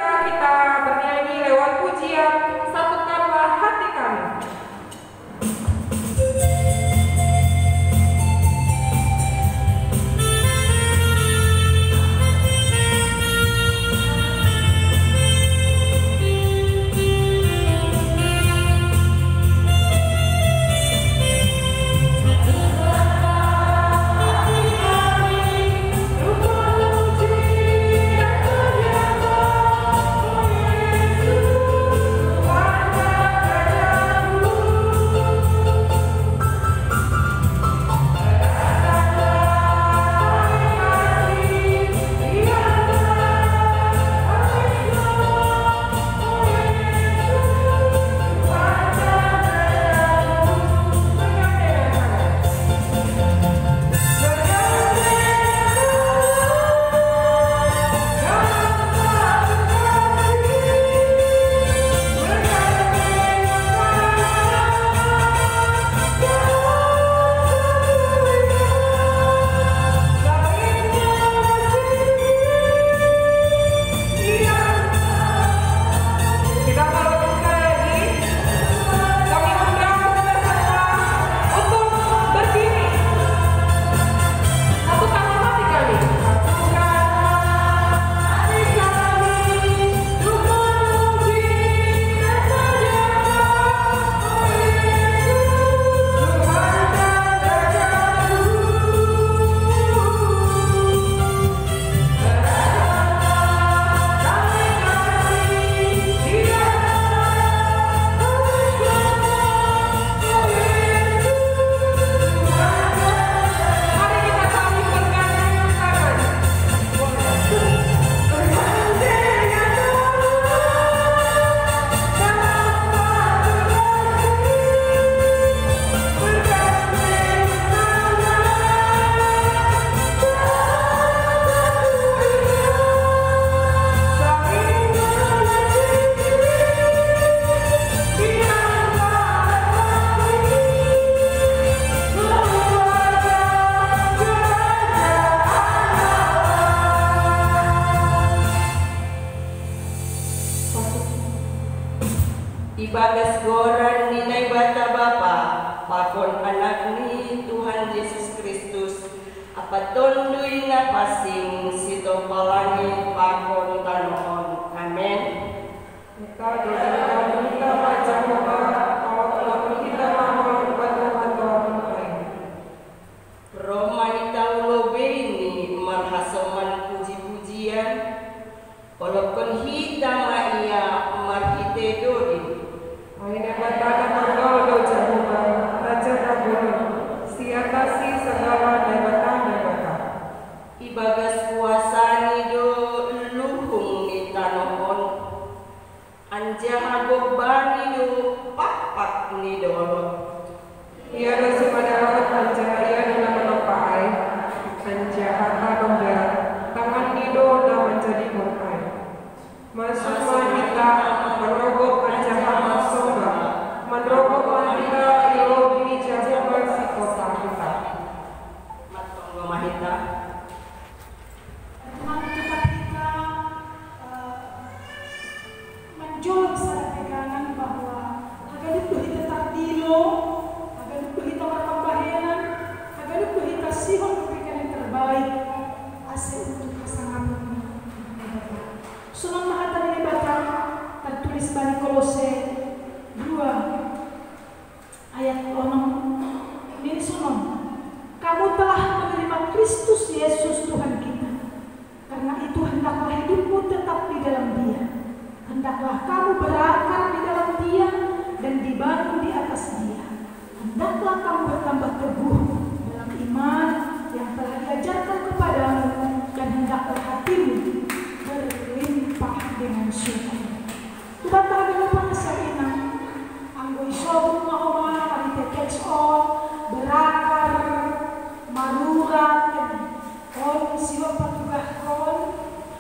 Kita bernyanyi lewat pujian Satukanlah Hati Kami. Ibagas goran ninay bata bapa, pakon anak ni Tuhan Yesus Kristus, apatondoy na pasing sito palangit pakon tanoon. Amen. Kita doakan kita baca doa, kalau kita mau bantu-bantu Roma itaulo beni marhasoman puji-pujian, walaupun hita maia marhite dodi. Aina batana mandolo Jehovah, Raja Kabul, siatasi segala debatan-debatan. Ibagas kuasani do luhung ni tanoon, anjaha bobani do pak ni dolo. Ia rasa pada laut anjaya dengan menepai, anjaha membela, tangan nido dan menjadi murkai. Masuk wanita merogoh anjaha masoba, merogoh wanita ilobi jajaban si kota kita. Matonggo mahita. Teman kita menjolok secara pegangan bahwa agar itu kita tak dilo, agar itu kita berkambahenan, agar itu kita sihon memberikan yang terbaik asal untuk pasangan. Sunan Mahatma Batang tertulis bani Kolose 2 ayat 6. Ini sunan, kamu telah menerima Kristus Yesus Tuhan kita. Karena itu hendaklah hidupmu tetap di dalam Dia. Hendaklah kamu berakar di dalam Dia dan dibangun di atas Dia. Hendaklah kamu bertambah teguh dalam iman yang telah diajarkan kepadamu, dan hendaklah hatimu berlimpah dengan syukur. Tuhan tahu lupa kesakitan. Anggo isobut maoma kami tekeks on berakar marurat on siwa patugah kon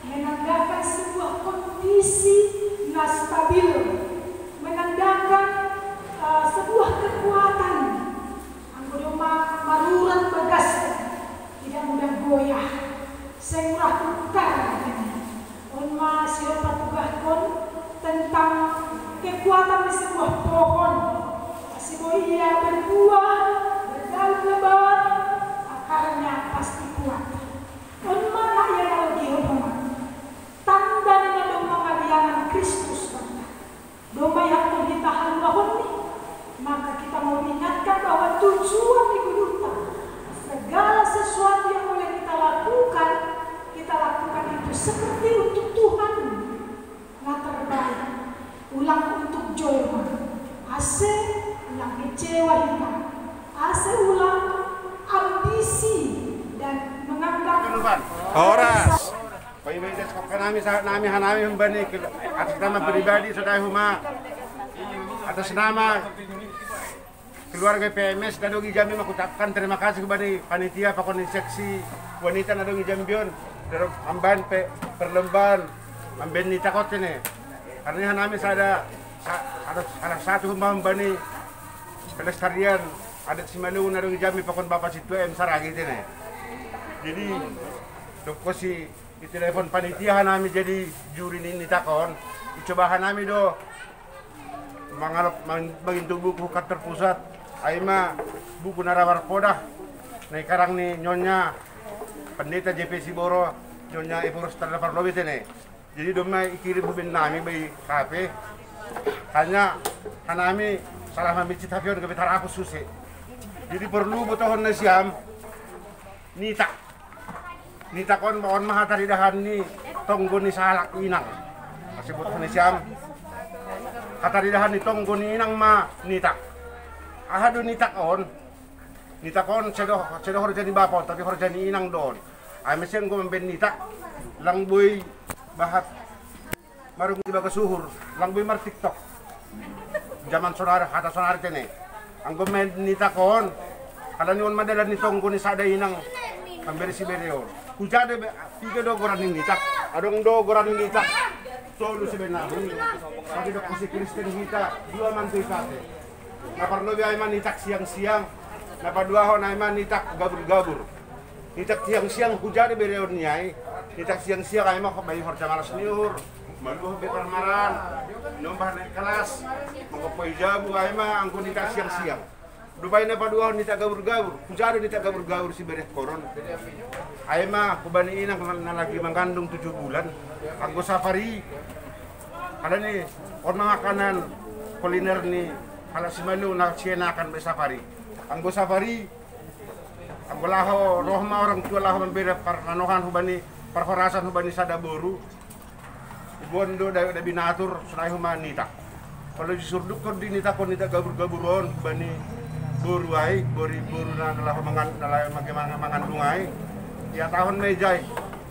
menandakan sebuah kondisi na stabil, menandakan sebuah kekuatan. Anggo doma marurat bagas tidak mudah goyah, semurah tukar on ma siwa patugah ganupan. Oras. Bayi-bayi des kami hanami membani atas nama pribadi saudara Huma. Atas nama keluarga PMS Nadogi Jambi mengucapkan terima kasih kepada panitia pakon seksi wanita Nadogi Jambion dari amban perlembaran amben nita kot ini. Karena hanami ada salah satu membani pelestarian adat Simalu Nadogi Jambi pakon Bapak Situ M Saragi ini. Jadi doko si di telepon panitia hanami jadi juri ini takon dicoba hanami do mangalap mengintu buku kantor pusat aima buku narawar podah naik karang ni nyonya pendeta JPC Boro nyonya Epurus terdapat lobit ini jadi domai ikirim hubin nami bayi kafe hanya hanami salah memicit hafion kebetar aku susi jadi perlu butuhon na siam nita kon baon mahataridahan ni tonggo ni salak inang kasi butuhon na siam hataridahan ni tonggo ni inang ma nita ahado nita kon sedo horja ni bapon tapi horja ni inang doon ay meseng ko memben nita langboy bahat marung tiba kasuhur langboy mar TikTok zaman sonar hata sonar tene ang gomen nita kon kala niwon madala ni tonggo ni sada inang amberi si bereo hujade tiga do goran ni nita adong do goran ni nita solo si benar pagi do si Kristen kita dua mantu sate na parlo bi ay man nitak siang-siang na padua ho na man nitak gabur-gabur nitak siang-siang hujade bereo niay nitak siang-siang ay mo kabay horja malas niur maluh be parmaran nombah naik kelas mengkopoy jabu ay ma ang nitak siang-siang Dubai na padua nita gabur-gabur, hujado nita gabur-gabur si beret koron. Ay ma, kubani inang na lagi mengandung 7 bulan. Anggo safari, kala ni, or mga kanan kuliner ni hala si Malu na siya nakan may safari. Anggo safari, anggo laho, rohma orang tua laho membeda parmanohan hubani, parhorasan hubani sa daboru. Ibuan do da binatur, sunay human nita. Kalau disurduk ko din nita ko nita gabur-gaburon, hubani buru ay buru na nalah mangandung ay ya tahun mejay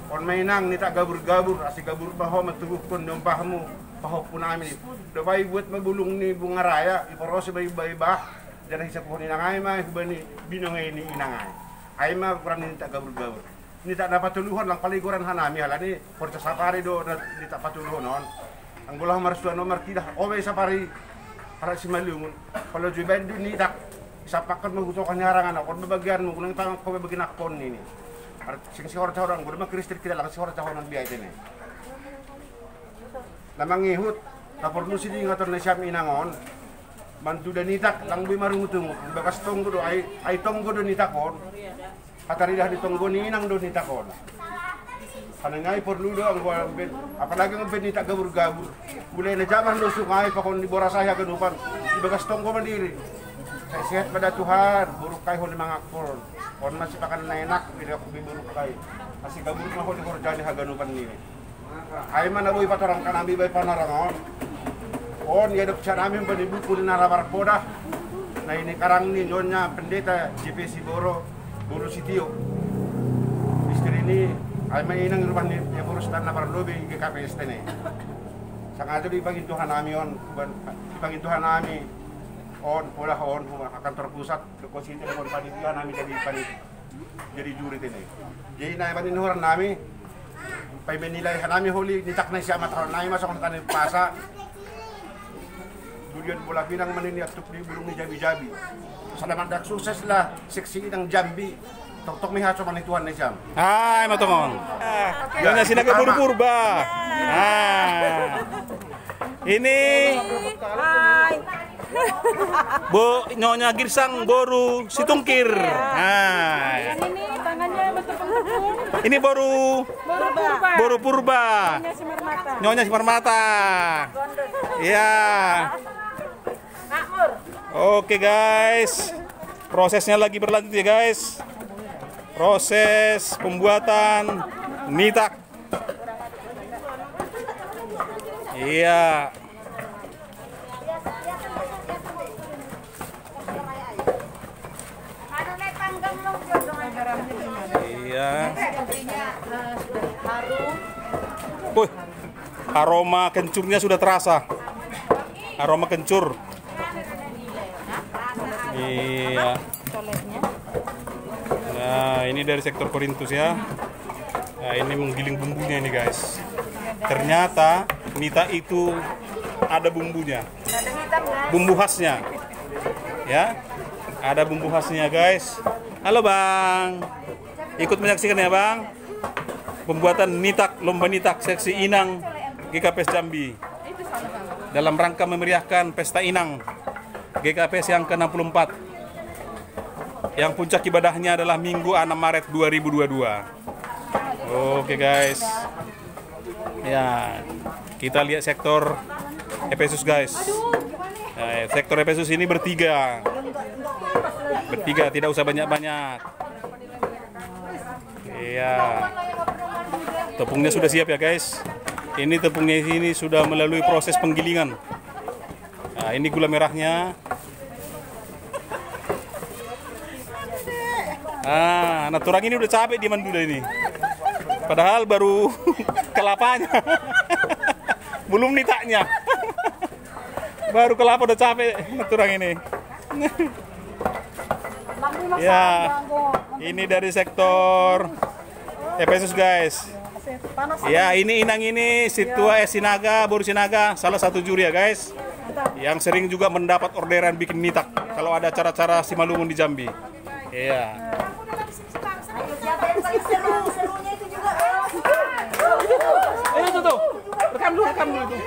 on mainang nita gabur-gabur asik gabur baho matuguk kon dompahmu paho punami do bay buat mabulung ni bunga raya iporose bay bah dan hisap ko ni nangay ma bani binongay ni inangay ay ma kurang nita gabur-gabur nita dapat tuluhon lang paliguran hanami halani porta safari do nita patuluhon non ang bolah marsuan nomor tidak obe safari para si Malungun kalau juben du nita sapakan magutukan nyarangan ako babagyan mo kulang tang ko babagyan akon nini sing si horta orang gud Kristen kita lang si horta honon biay tene lamang ihut tapor si di ngaton na siyam inangon bantu danitak lang bi marungutung bakas tonggo do ay tonggo do nitakon hataridah di tonggo ni inang do nitakon kanangay porludo ang ben apalagi ang ben nitak gabur-gabur bulay na jaman do sungay pa kon ni borasaya ganupan di bagas tonggo mandiri saya sehat pada Tuhan, buruk kay huli mga akor. On masih pakan na enak, bila ako biburuk kay. Kasi gaburuk na huli korjani haganupan nini. Ay man aboy patorang kanami bay panarangon. On yadok siya namin banibuko ni narawar poda. Na ini karang ni nyonya pendeta JPC Boro Sitio. Istri ini ay may inang rumah ni Epurus na parlobe ke KPS tene. Sang ato di pagintuhan namin on, pagintuhan namin. On kantor pusat doko sini telepon panitia nami jadi juri ini. Jadi na paninuran nami pay menilai nami huli nitak na siya matahon nami masuk kan pasa. Dulian bola pinang manini atuk di bulung ni jabi-jabi. Salamat dak sukses lah seksi ng Jambi. Tok may haso manituhan na siya. Ay matongong. Yan sila ka purba. Ini Bu Nyonya Girsang Boru Situngkir. Hai. Ini tangannya betul-betul. Ini Boru Purba. Nyonya Simarmata. Iya. Oke guys. Prosesnya lagi berlanjut ya guys. Proses pembuatan nitak. Iya. Iya. Wih, aroma kencurnya sudah terasa. Aroma kencur. Iya. Nah, ini dari sektor Korintus ya. Nah, ini menggiling bumbunya ini guys. Ternyata nita itu ada bumbunya. Bumbu khasnya. Ya. Ada bumbu khasnya guys. Halo Bang. Ikut menyaksikan ya Bang. Pembuatan nitak, lomba nitak seksi Inang GKPS Jambi. Dalam rangka memeriahkan Pesta Inang GKPS yang ke-64. Yang puncak ibadahnya adalah Minggu 6 Maret 2022. Oke guys. Ya, kita lihat sektor Efesus guys. Nah, sektor Efesus ini bertiga, tidak usah banyak-banyak. Iya. Tepungnya sudah siap ya guys. Ini tepungnya ini sudah melalui proses penggilingan. Nah, ini gula merahnya. Anak turang ini udah capek di Mandula ini. Padahal baru kelapanya. Belum nitaknya. Baru kelapa udah capek turang ini. Ya, ini dari sektor Efesus guys. Ya, ini Inang ini Situa Sinaga, Boru Sinaga, salah satu juri ya guys. Yang sering juga mendapat orderan bikin nitak kalau ada acara-acara Simalungun di Jambi. Iya. Seru-serunya itu juga. Ayo tuh. Rekam dulu tuh.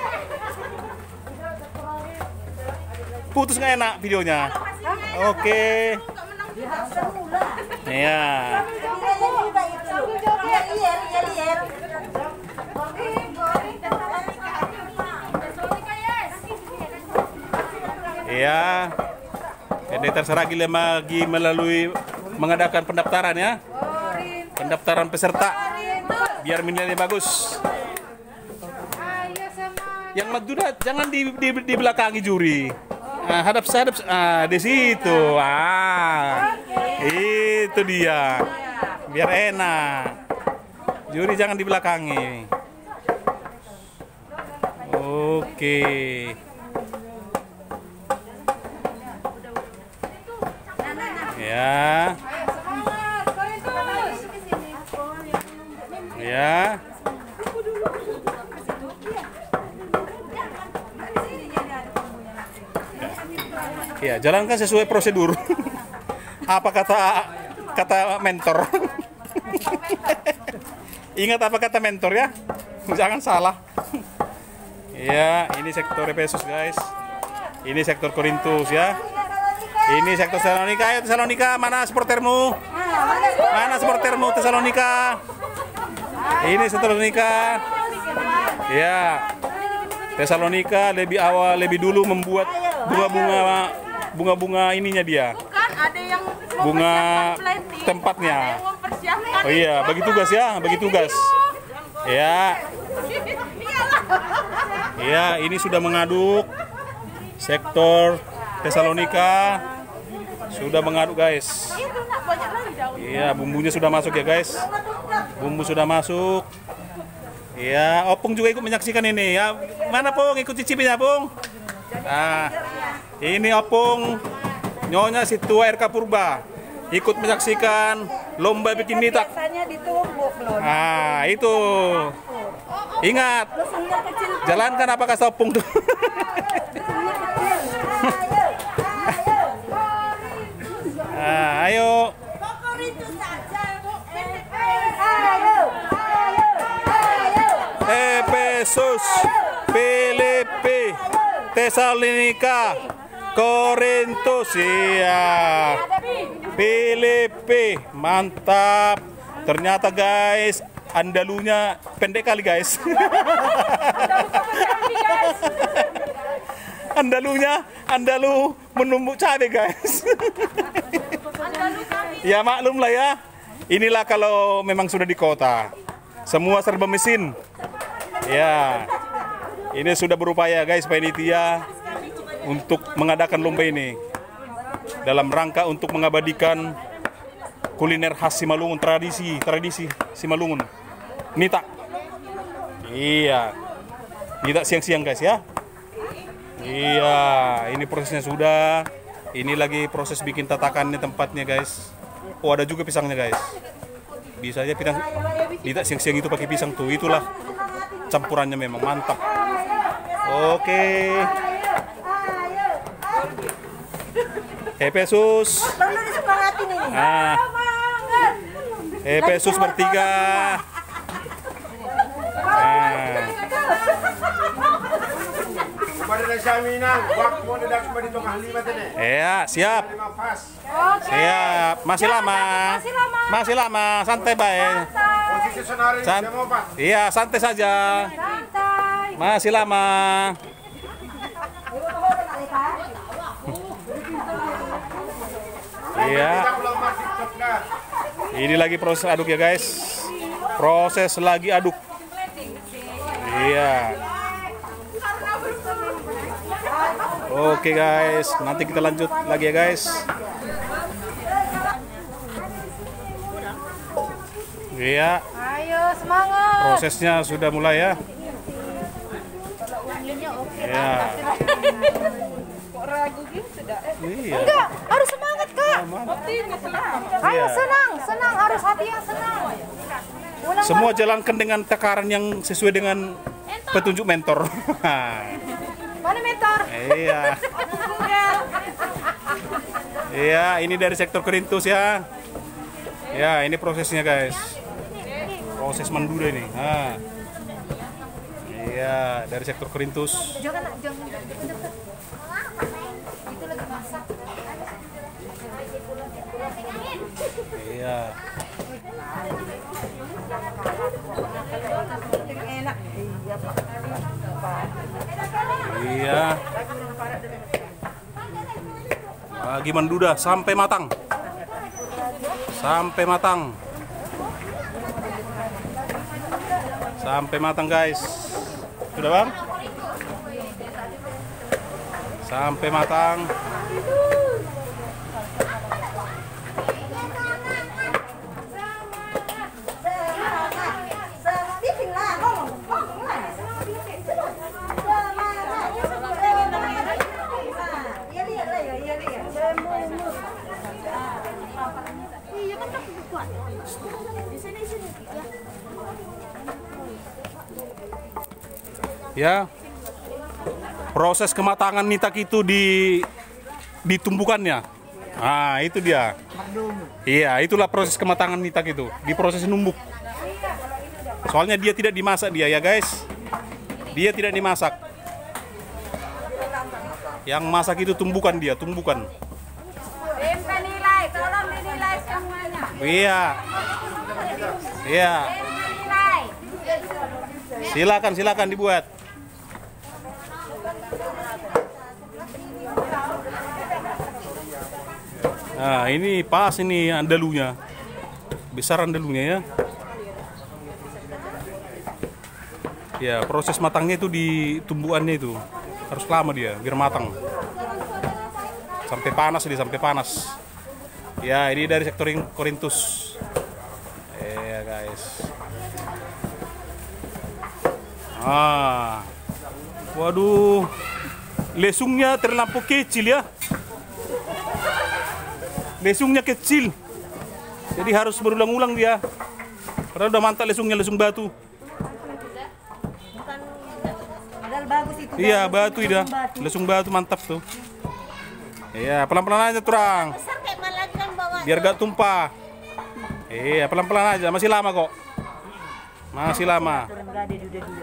Putus nggak enak videonya. Oke. Iya. Iya. Ini terserah lagi melalui mengadakan pendaftaran ya. Pendaftaran peserta. Biar nilainya bagus. Yang Madura jangan di belakangi juri. Hadap di situ. Itu dia. Biar enak. Juri jangan di belakangi. Oke. Ya. Ya. Ya, jalankan sesuai prosedur. Apa kata mentor? Ingat apa kata mentor ya? Jangan salah. Ya, ini sektor Efesus guys. Ini sektor Korintus ya. Ini sektor Tesalonika. Ayo Tesalonika, mana supportermu? Mana supportermu Tesalonika? Ini Tesalonika. Ya. Tesalonika lebih dulu membuat bunga-bunga ininya dia. Bukan, ada yang Bunga tempatnya. Oh iya, bagi tugas ya, bagi tugas. Ya. Ya, ini sudah mengaduk. Sektor Tesalonika sudah mengaduk guys. Iya, bumbunya sudah masuk ya guys. Bumbu sudah masuk. Ya, Opung juga ikut menyaksikan ini ya. Mana Pung, ikut cicipin ya Pung. Nah, ini Opung, Nyonya Situa RK Purba ikut menyaksikan lomba bikin nitak. Biasanya ditumbuk loh. Nah, itu. Ingat, jalankan apa kata Opung tuh. Nah, ayo. Efesus, Filipi, Tesalonika, Korintus, iya. Filipi, mantap. Ternyata guys, andalunya pendek kali guys. Andalu menumbuk cabai guys. Ya maklum lah ya. Inilah kalau memang sudah di kota. Semua serba mesin. Ya. Ini sudah berupaya guys panitia untuk mengadakan lomba ini. Dalam rangka untuk mengabadikan kuliner khas Simalungun, tradisi Simalungun. Nita. Iya. Nita siang-siang guys ya. Iya, ini prosesnya sudah. Ini lagi proses bikin tatakannya tempatnya guys. Oh, ada juga pisangnya guys. Bisa aja pisang. Nita siang-siang itu pakai pisang tuh. Itulah campurannya memang mantap. Oke. Pesus. Ah. Pesus bertiga. Iya, siap. Siap. Masih lama. Masih lama. Santai baik. Iya, santai saja. Masih lama. Iya. Ini lagi proses aduk ya guys. Proses lagi aduk. Iya. Oke guys, nanti kita lanjut lagi ya guys. Iya. Ayo semangat. Prosesnya sudah mulai ya. Iya. Kok ragu gitu dah? Iya. Enggak, harus semangat kak. Ayo Iya. senang, harus hati yang senang. Semua jalankan dengan takaran yang sesuai dengan petunjuk mentor. Mana mentor? Iya. Iya, ini dari sektor Korintus ya. Ya, ini prosesnya guys. Proses Mandura ini. Nah. Iya, dari sektor Korintus. Jangan deket-deket. Itu lagi masak. Iya. Enak. Iya. Lagi menduda sampai matang. Sampai matang. Sampai matang guys. Sudah bang? Sampai matang. Ya, proses kematangan nitak itu ditumbukannya. Ah, itu dia. Iya, itulah proses kematangan nitak itu. Diproses numbuk. Soalnya dia tidak dimasak dia ya guys. Dia tidak dimasak. Yang masak itu tumbukan dia, tumbukan. Nilai, tolong dinilai semuanya. Iya. Iya. Silakan dibuat. Nah, ini pas ini andalunya. Besar andalunya ya. Ya, proses matangnya itu di tumbukannya itu. Harus lama dia biar matang. Sampai panas dia, sampai panas. Ya, ini dari sektor Korintus. Ya, guys. Ah. Waduh. Lesungnya terlampau kecil ya. Lesungnya kecil. Jadi harus berulang-ulang dia. Padahal udah mantap lesungnya, lesung batu. Bagus itu. Iya, batu ida. Lesung batu mantap tuh. Iya, pelan-pelan aja turang. Biar gak tumpah. Iya, pelan-pelan aja. Masih lama kok. Masih lama.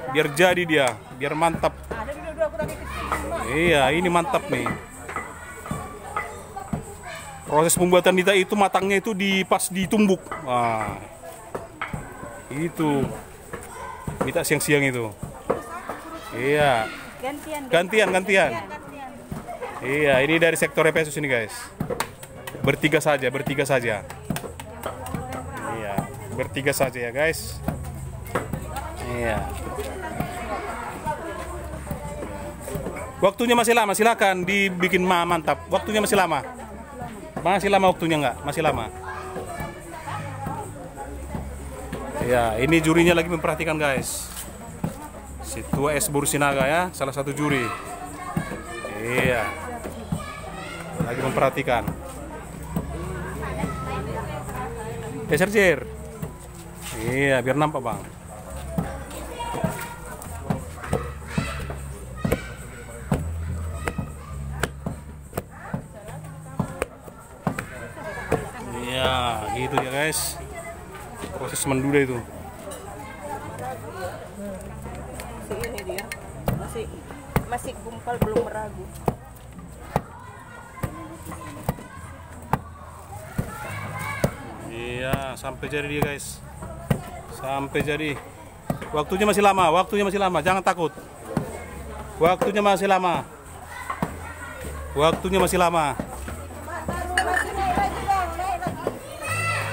Biar jadi dia, biar mantap. Iya, ini mantap nih. Proses pembuatan nita itu matangnya itu pas ditumbuk. Wah. Itu. Nita siang-siang itu. Iya. Gantian. Iya, ini dari sektor Efesus ini guys. Bertiga saja. Iya, bertiga saja ya guys. Iya. Waktunya masih lama, silakan dibikin mantap. Waktunya masih lama. Masih lama waktunya nggak? Masih lama. Ya, ini jurinya lagi memperhatikan guys. Si Tua Es Borsinaga ya, salah satu juri. Iya. Lagi memperhatikan. Geser. Iya, biar nampak bang. Iya, gitu ya guys. Proses menduda itu. Ini dia. Masih gumpal, belum meragu. Iya, sampai jadi dia guys. Sampai jadi. Waktunya masih lama, jangan takut. Waktunya masih lama. Waktunya masih lama.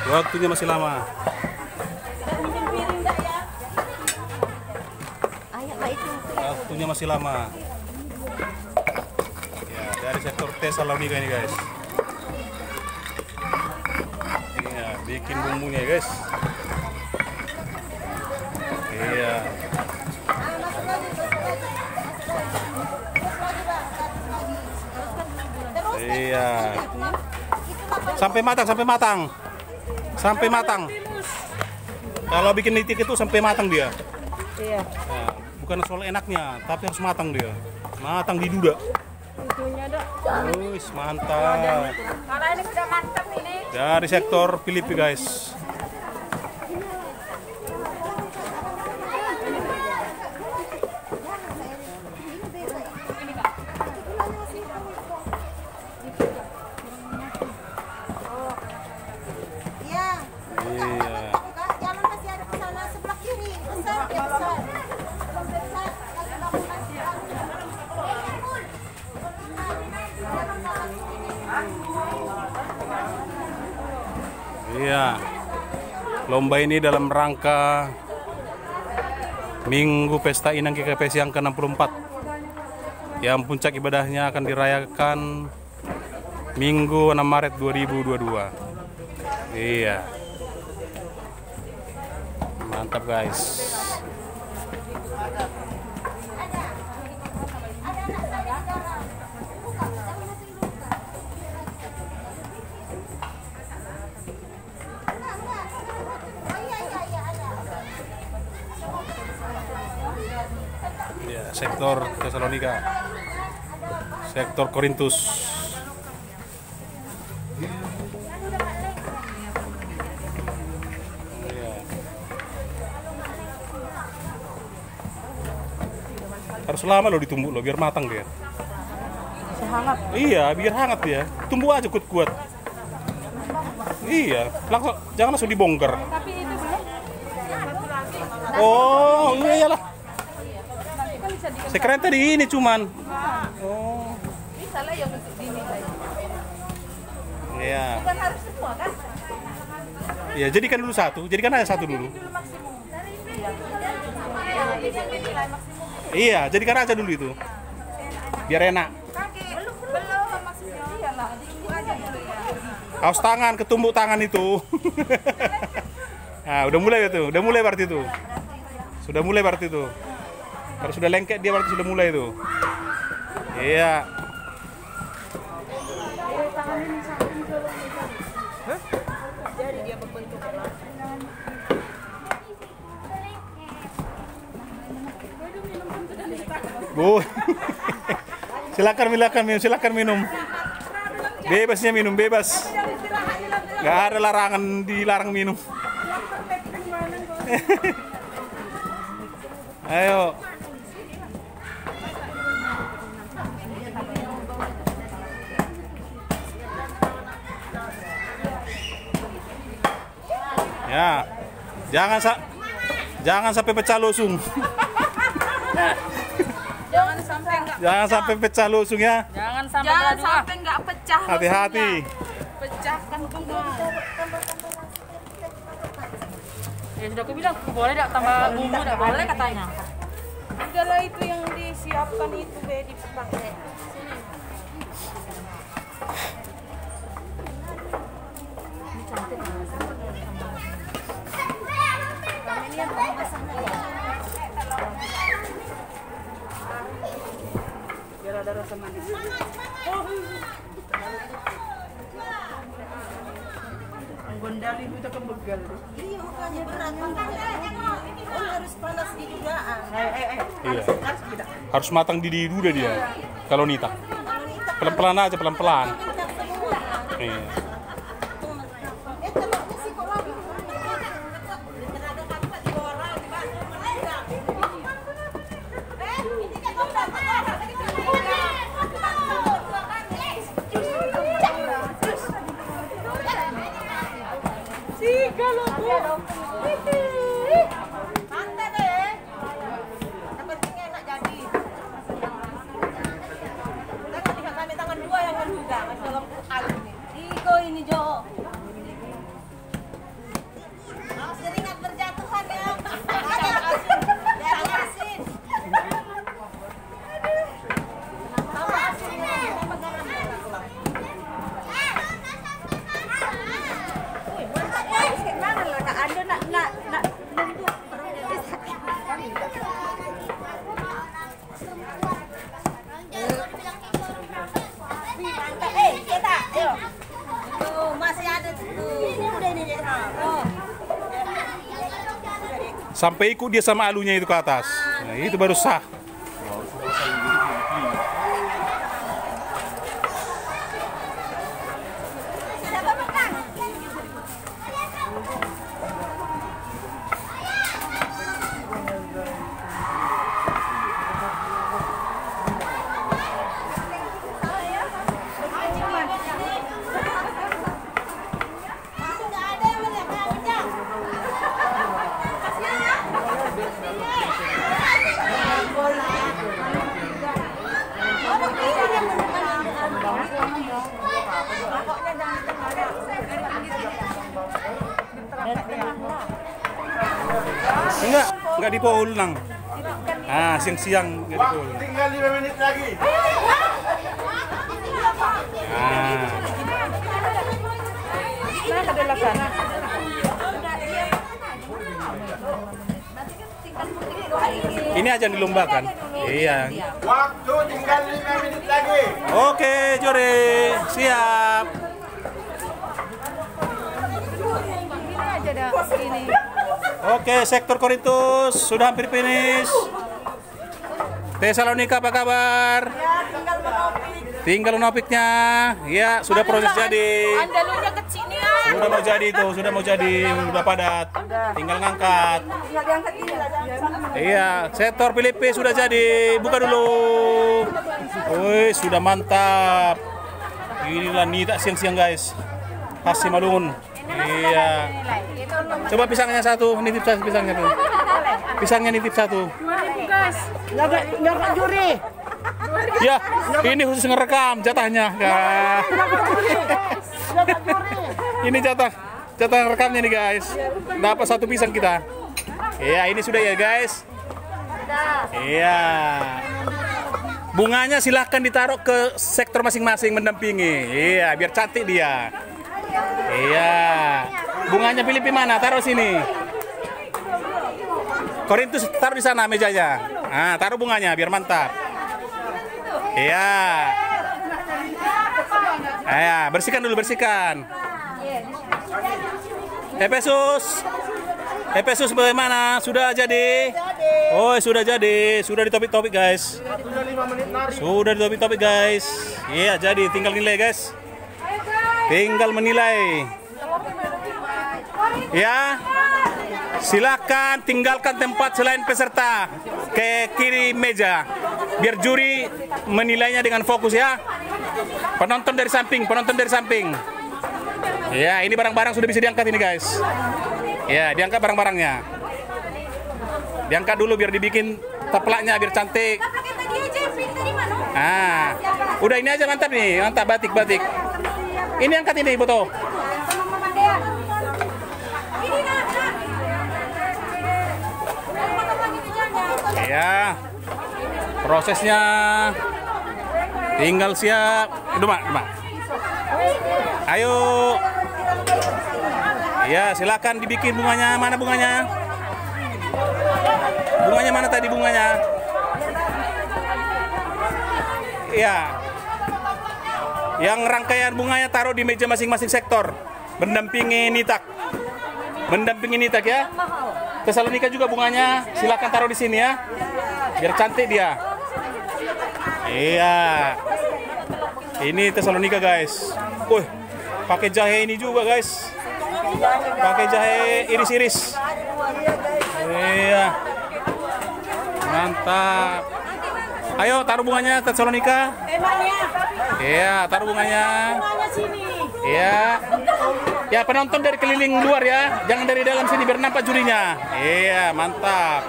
Waktunya masih lama. Ya, dari sektor Tesalonika ini guys. Iya, bikin bumbunya guys. Iya. Iya. Sampai matang. Kalau bikin nitik itu sampai matang dia. Iya. Nah, bukan soal enaknya, tapi harus matang dia. Matang di duda. Itunya dok. Wih, mantap. Kalau ini sudah mantap ini. Dari sektor Filipi guys. Iya, lomba ini dalam rangka Minggu Pesta Inang KKPS yang ke-64 yang puncak ibadahnya akan dirayakan Minggu 6 Maret 2022. Iya, mantap guys. Sektor Tesalonika, sektor Korintus. Harus lama loh ditumbuk loh biar matang dia. Hangat. Iya, biar hangat dia. Tumbuk aja kuat-kuat. Iya, langsung jangan langsung dibongkar. Tapi itu belum. Oh, iyalah. Sekeren tadi ini cuman. Oh. Bisa lah yang untuk dinilai. Iya. Bukan harus semua kan? Iya, jadikan dulu satu. Jadikan aja satu dulu. Iya, jadikan aja dulu itu. Biar enak. Belum maksudnya. Iyalah, ditunggu aja dulu ya. Kaos tangan, ketumbuk tangan itu. Nah, udah mulai itu. Udah mulai berarti itu. Sudah mulai berarti itu. Kalau sudah lengket dia berarti sudah mulai itu. Iya. Jadi dia berbentuk Bu. Silakan minum. Bebasnya minum, bebas. Gak ada larangan, dilarang minum. Ayo. Ya, jangan sampai pecah losung. Jangan sampai pecah losung ya. Jangan sampai nggak pecah. Hati-hati. Pecahkan tunggu. Ya sudah aku bilang boleh tidak tambah bumbu, tidak boleh katanya. Segala itu yang disiapkan itu dipakai. Sini. Ini cantik. Biar ada rasa manis. Ang gondali itu tak kebegal. Iya, makanya berat oh, harus panas juga. Iya. Harus matang di dulu dia. Kalau nita. Pelan-pelan aja, pelan-pelan. Iya. Ini Jo. Seringat berjatuhan ya. Jangan asin. Tambah asinnya. Mana lah Kak Ando nak kita, ayo. Tuh, masih ada tuh. Udah ini deh. Oh. Sampai ikut dia sama alunya itu ke atas. Nah, itu baru sah. Siapa menang? Enggak di Paul nang. Ah, siang-siang enggak di Paul. Tinggal 5 menit lagi. Ah. Nah, kedalakan. Ini aja yang dilombakan. Iya. Waktu tinggal 5 menit lagi. Oke, Jore. Siap. Ini aja dah ini. Oke, sektor Korintus sudah hampir finish. Tesalonika apa kabar? Tinggal menopiknya. Ya, sudah proses jadi. Andalunya kecil nih ya. Sudah mau jadi itu, sudah mau jadi, sudah padat. Tinggal ngangkat. Iya, sektor Filipi sudah jadi. Buka dulu. Wih, sudah mantap. Inilah nita siang-siang guys. Khas Simalungun. Iya. Coba pisangnya satu, nitip satu pisangnya tuh. Pisangnya nitip satu. 2000 guys. Nggak juri. Ya, ini khusus ngerekam jatahnya. Ya. Ini jatah rekamnya nih guys. Dapat satu pisang kita. Iya, ini sudah ya guys. Iya. Bunganya silahkan ditaruh ke sektor masing-masing mendampingi. Iya, biar cantik dia. Iya. Bunganya Filipi mana? Taruh sini. Korintus taruh di sana mejanya. Nah, taruh bunganya biar mantap. Iya. Ayo, bersihkan dulu, bersihkan. Efesus bagaimana? Sudah jadi? Oh, sudah jadi. Sudah ditopik-topik, guys. Sudah ditopik-topik, guys. Iya, jadi tinggal nilai, guys. Tinggal menilai. Ya. Silakan tinggalkan tempat selain peserta ke kiri meja. Biar juri menilainya dengan fokus ya. Penonton dari samping, penonton dari samping. Ya, ini barang-barang sudah bisa diangkat ini, guys. Ya, diangkat barang-barangnya. Diangkat dulu biar dibikin teplaknya biar cantik. Ah, udah ini aja mantap nih, mantap batik-batik. Ini angkat ini, Boto. Ya, prosesnya tinggal siap. Mak. Ayo. Ya, silakan dibikin bunganya. Mana bunganya? Bunganya mana tadi bunganya? Ya. Yang rangkaian bunganya taruh di meja masing-masing sektor. Mendampingi Nitak. Mendampingi Nitak ya. Tesalonika juga bunganya. Silakan taruh di sini ya. Biar cantik dia. Iya. Ini Tesalonika guys. Wih, pakai jahe ini juga guys. Pakai jahe iris-iris. Iya. Mantap. Ayo taruh bunganya Tesalonika. Iya, taruh bunganya. Iya. Ya penonton dari keliling luar ya, jangan dari dalam sini biar nampak jurinya. Iya, mantap.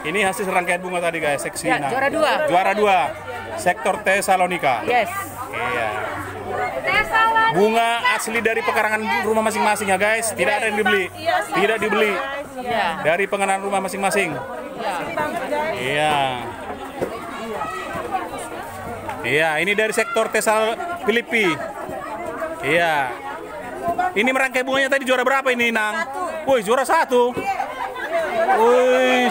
Ini hasil rangkaian bunga tadi guys, seksi. Ya, juara 2. Juara 2. Sektor Tesalonika. Yes. Iya. Bunga asli dari pekarangan rumah masing-masing ya guys, tidak ada yang dibeli. Tidak dibeli. Iya. Dari pengenalan rumah masing-masing. Iya. Iya, ini dari sektor Tesal Filipi. Iya. Ini merangkai bunganya tadi juara berapa ini, Nang? Wih, juara 1. Wih.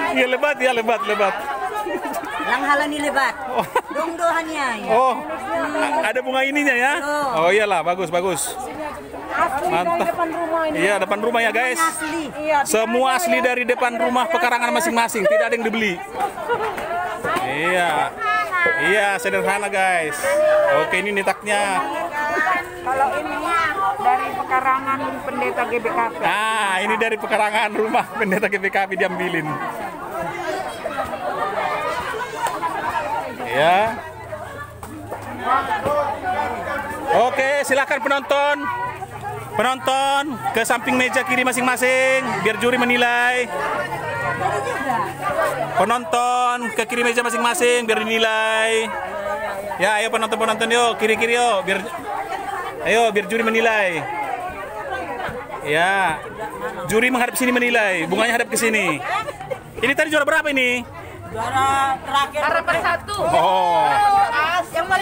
Iya lebat ya, lebat. Lang halani lebat. Dong dohannya. Ya. Oh, ada bunga ininya ya? Oh iyalah, bagus. Mantap. Iya, depan rumah ya guys. Semua asli dari depan rumah pekarangan masing-masing, tidak ada yang dibeli. Iya, sederhana guys. Oke, ini nitaknya. Kalau ini dari pekarangan pendeta GBKP. Ah, ini dari pekarangan rumah pendeta GBKP diambilin. Ya. Oke, silakan penonton. Penonton ke samping meja kiri masing-masing biar juri menilai. Penonton ke kiri meja masing-masing biar dinilai. Ya, ayo penonton yuk, kiri-kiri yuk biar juri menilai. Ya. Juri menghadap sini menilai, bunganya hadap ke sini. Ini tadi juara berapa ini? Juara terakhir. Harapan 1. Oh.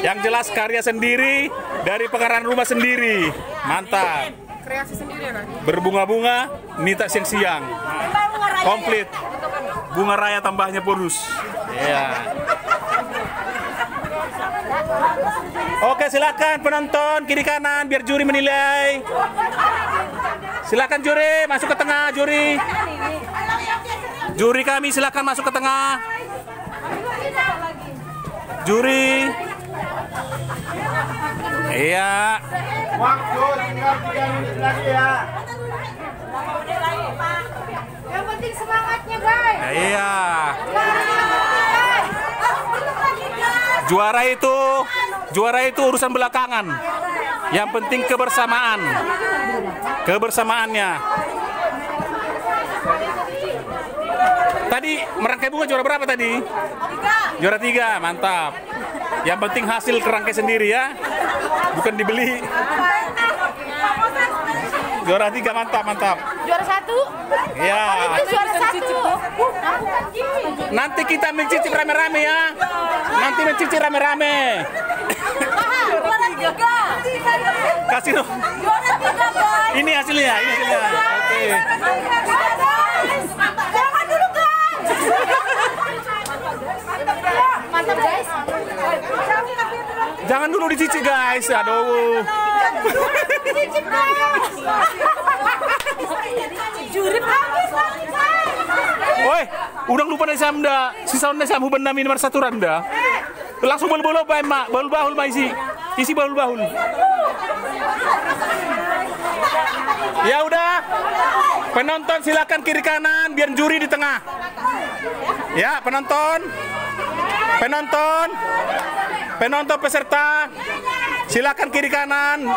Yang jelas karya sendiri dari pekarangan rumah sendiri. Mantap. Kreasi sendiri kan? Berbunga-bunga, Nita siang-siang. Komplit. Bunga raya tambahnya bonus. Iya. Oke, silakan penonton kiri kanan biar juri menilai. Silakan juri masuk ke tengah, juri. Juri kami silakan masuk ke tengah. Juri. Iya. Waktu tinggal 3 menit lagi ya. Yang penting semangatnya guys. Iya. Juara itu urusan belakangan. Yang penting kebersamaan. Kebersamaannya. Tadi merangkai bunga juara berapa tadi? 3. Juara 3, mantap. Yang penting hasil kerangkai sendiri ya. Bukan dibeli. Juara 3, mantap. Juara 1? Ya. Itu juara 1. Nanti kita mencicip rame-rame ya. Nanti mencicip rame-rame. Juara 3. Kasih dong. Juara 3 guys. Ini hasilnya. Oke. Jangan dulu guys. Mantap guys. Jangan dulu dicicip guys. Aduh. Juri habis. Woi, udang lupa dari samda. Si sauna samu benda nomor 1 randa. Langsung bol-bol apa emak? Bol-bahul mah isi bol-bahul. Ya udah. Penonton silakan kiri kanan biar juri di tengah. Ya, penonton peserta silakan kiri kanan.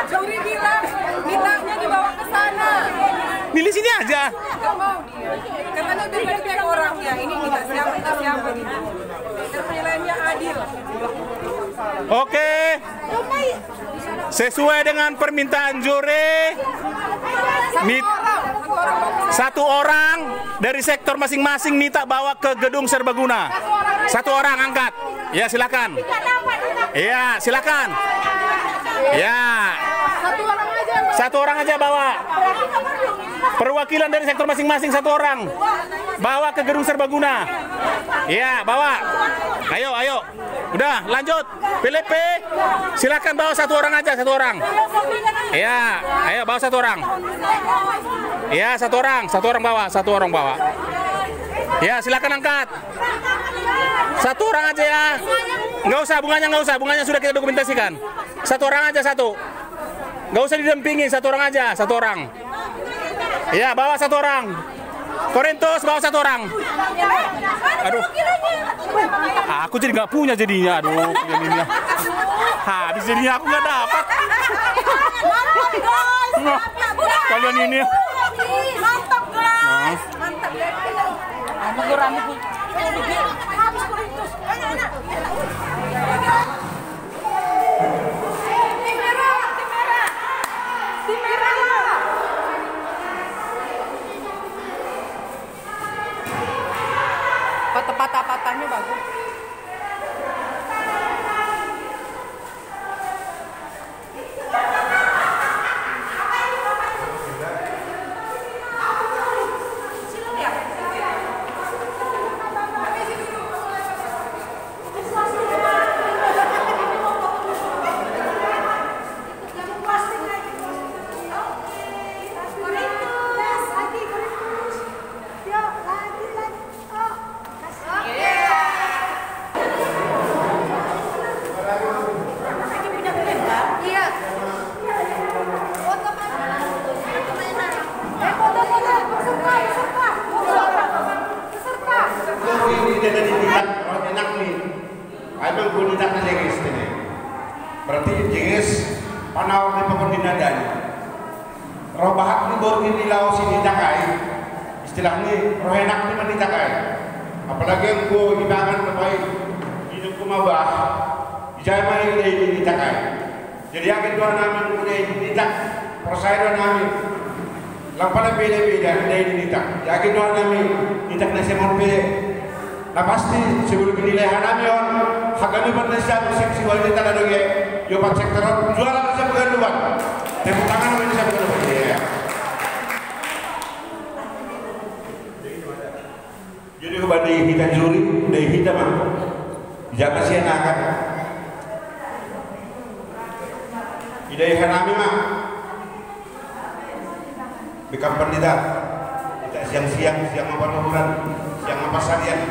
Juri bilang bintangnya dibawa ke sana. Milih sini aja. Gak mau dia. Katanya udah banyak orangnya. Ini kita siapa gitu. Penilaiannya adil. Oke. Sesuai dengan permintaan juri. Satu orang dari sektor masing-masing minta bawa ke gedung serbaguna. Satu orang angkat. Ya silakan. Iya silakan. Ya. Satu orang aja bawa. Perwakilan dari sektor masing-masing satu orang. Bawa ke gedung serbaguna. Iya bawa. Ayo. Udah lanjut. PLP. Silakan bawa satu orang aja satu orang. Iya. Ayo bawa satu orang. Ya satu orang bawa. Ya silakan angkat. Satu orang aja ya. Nggak usah bunganya sudah kita dokumentasikan. Satu orang aja satu. Nggak usah didampingi satu orang aja satu orang. Ya bawa satu orang. Korintus bawa satu orang. Aduh. Aku jadi nggak punya jadinya. Aduh jadinya. Habis jadinya aku nggak dapat. Kalian ini. Mantap guys. Mantap ya. Habis Korintus. Anak-anak. Tim merah. Patah-patahnya bagus. Berarti jenges panau di pekondina dan robahat ni baru ini lau sini takai istilah ni rohenak ni mandi takai apalagi yang ku ibangan terbaik hidup ku mabah ijai mai ini takai jadi akhir dua namin ku ini tak persai dua namin lampada beda-beda ini tak akhir dua namin itak nasi morpe nah pasti sebelum nilai hanami on hagami bernasab seksi wali tak ada lagi yo pak sektor jualan bisa berganduan tepuk tangan bisa berganduan ya jadi kepada kita juri dari kita mah jangan sia-siakan idai hanami mah bikam pendeta kita siang apa liburan siang apa sarian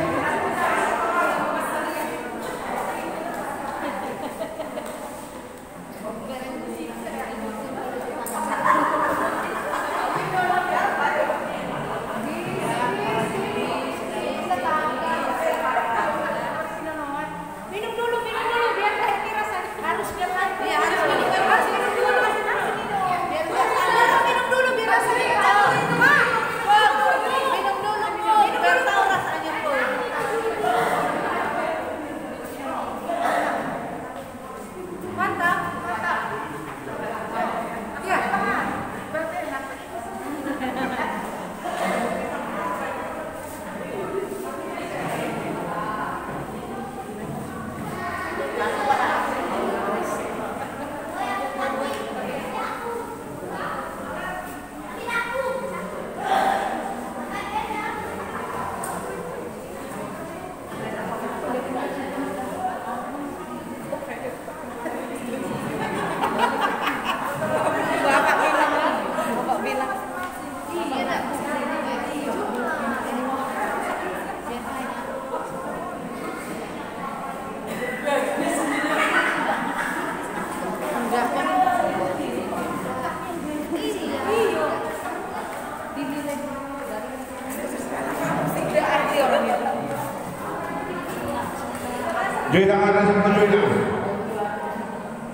Jadi tangan rasa penuhnya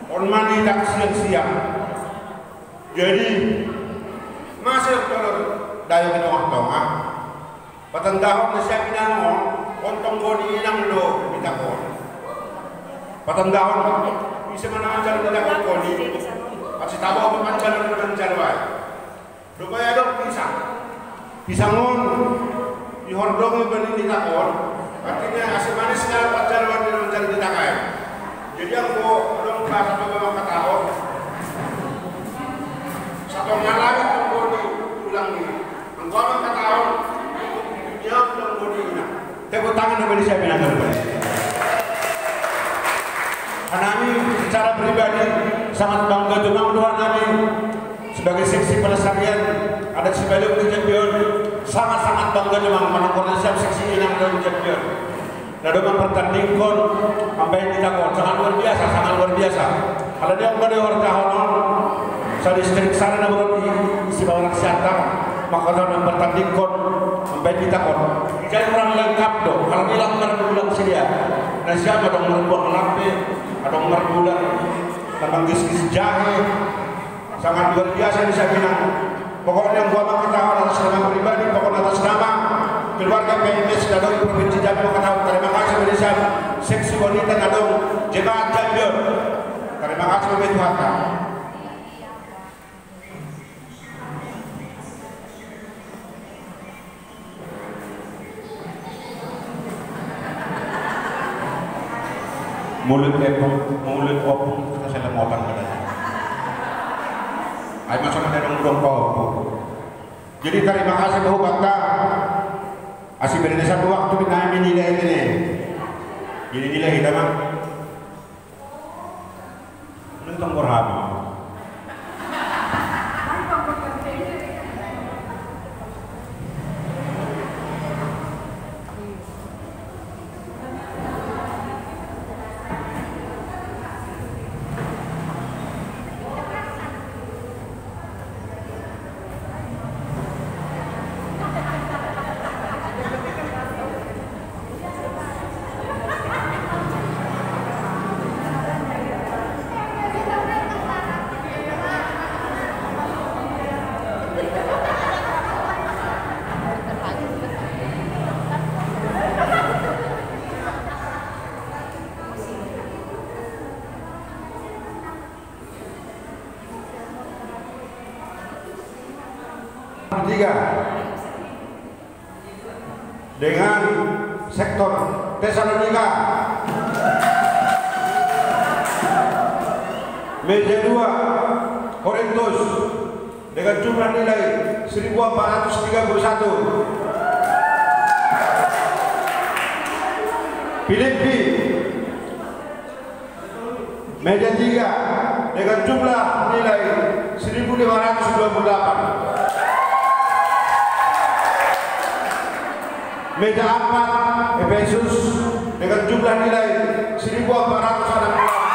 on mandi tak siang-siang jadi masuk kalau dayo kita tengah patandahon na siya pinano kontong ko ni inang lo kita ko patandahon bisa manangan kita ko ni at si tabo ko manangan ng jalway lupaya dok bisa Isangon dihordongi bani takon, artinya asam manis segala pacaran di mencari ditakai. Jadi aku dong kelas atau beberapa tahun, satu ngalang aku diulang ini. Engkau beberapa tahun, dia ulang bodi ini. Tepuk tangan kepada siapa yang akan berbuat. Karena kami secara pribadi sangat bangga dengan Tuhan kami sebagai seksi pelestarian adat Sibaluk Champion, sangat-sangat bangga dengan menangkapnya seksi ini yang champion. Dan dengan pertandingan sampai ditakon sangat luar biasa, sangat luar biasa. Kalau dia bukan orang tahunan, saya distrik sana berarti isi bawah siapa, maka dalam pertandingan sampai ditakon. Jadi orang lengkap dong. Kalau bilang merbulan sedia, dan siapa dong merbulan lampe atau merbulan tentang gis-gis jahe, sangat luar biasa bisa bilang. Pokoknya gua mau ketahuan atas nama pribadi, pokoknya atas nama keluarga PMS Gadong Provinsi Jambi mau ketahuan. Terima kasih Indonesia seksi wanita Gadong Jemaat Champion. Terima kasih bagi Tuhan. Mulut opung kita saya lemotan padanya. Ayo masuk ke dalam dong kau. Jadi terima kasih bahwa bangga. Asih beri satu waktu kita nilai ini. Jadi nilai kita mah. Nonton berapa? Tiga dengan sektor Tesalonika, meja 2 Korintus dengan jumlah nilai 1431. Filipi meja 3 dengan jumlah nilai 1528. Meja 4 Efesus dengan jumlah nilai 1406.